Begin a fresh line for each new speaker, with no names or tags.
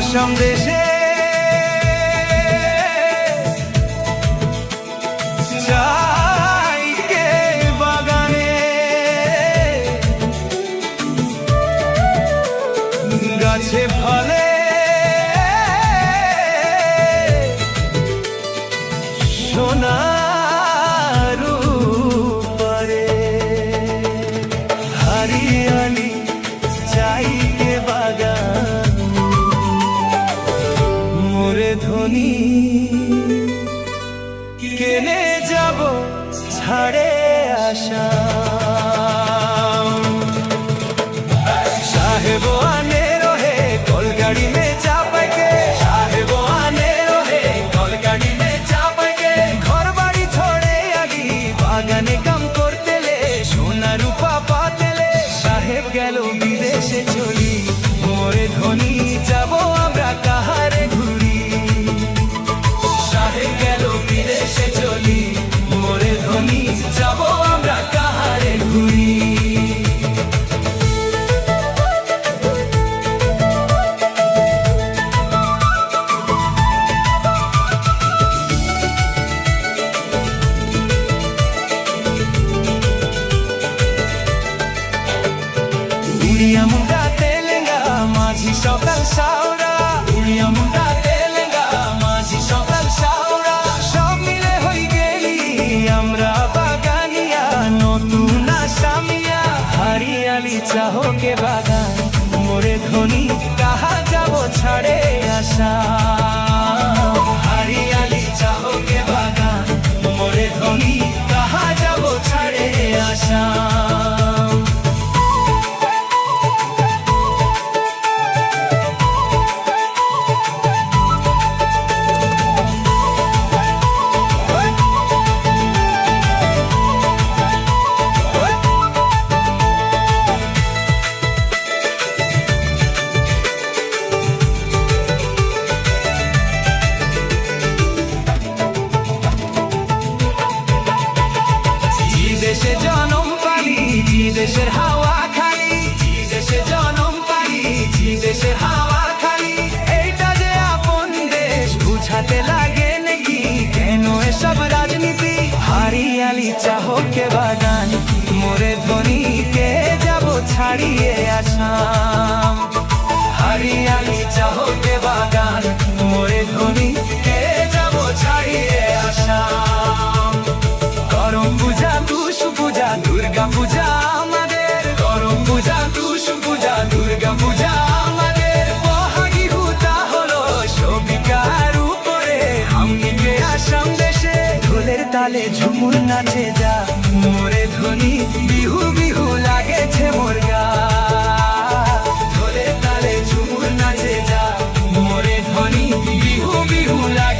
আসাম দেশে চাইকে বাগানে গাছে ফলে সোনার উপরে হরিয়ালি চাইকে বাগান ধ্বনি কেনে যাব ছাড়ে আশা साहेब आने रोहे कलगाड़ी में चापाई के साहेब आने रोहे कलगाड़ी में चापाई के घर बाड़ी छोड़े आगी बागाने काम करते ले सोना रूपा पाते ले साहेब गेलो विदेशे चली मोरे ध्वनि जाबो आमरा काहारे घुरी বিদেশে চলি মোরে ধ্বনি যাব আমরা কাহারে ঘুরি উড়িয়া মুন্ডা তেলেঙ্গা মাঝি সকাল সাউরা উড়িয়া মুন্ডা তেলেঙ্গা মাঝি সকাল সাউরা हरियाली चाहो के बागान मोरे ध्वनि कहा जाबो छाड़े आशा हरियाली चाहो के बागान मोरे ध्वनि कहा जाबो छाड़े आशा দেশে জনম পালি জি দেশের হাওয়া খালি জি দেশে জনম পালি জি দেশের হাওয়া খালি এইটা যে আপন দেশ বুঝাতে লাগে নাকি কেন এসব রাজনীতি হরিয়ালি চাহো কে বাগান মোরে ধ্বনি কে যাব ছাড়িয়ে আসাম হরিয়ালি চাহো কে বাগান মোরে ধ্বনি কে যাব ছাড়িয়ে আসাম করম পূজা টুসু পূজা দুর্গা পূজা আমাদের করম পূজা টুসু পূজা দুর্গা পূজা আমাদের বহাগী হুতা হলো সবিকার উপরে আমনিকে আসাম দেশে ঢোলের তালে ঝুমুর নাচে যা মোরে ধ্বনি বিহু বিহু লাগেছে মোর গা ঢোলের তালে ঝুমুর নাচে যা মোরে ধ্বনি বিহু বিহু লাগে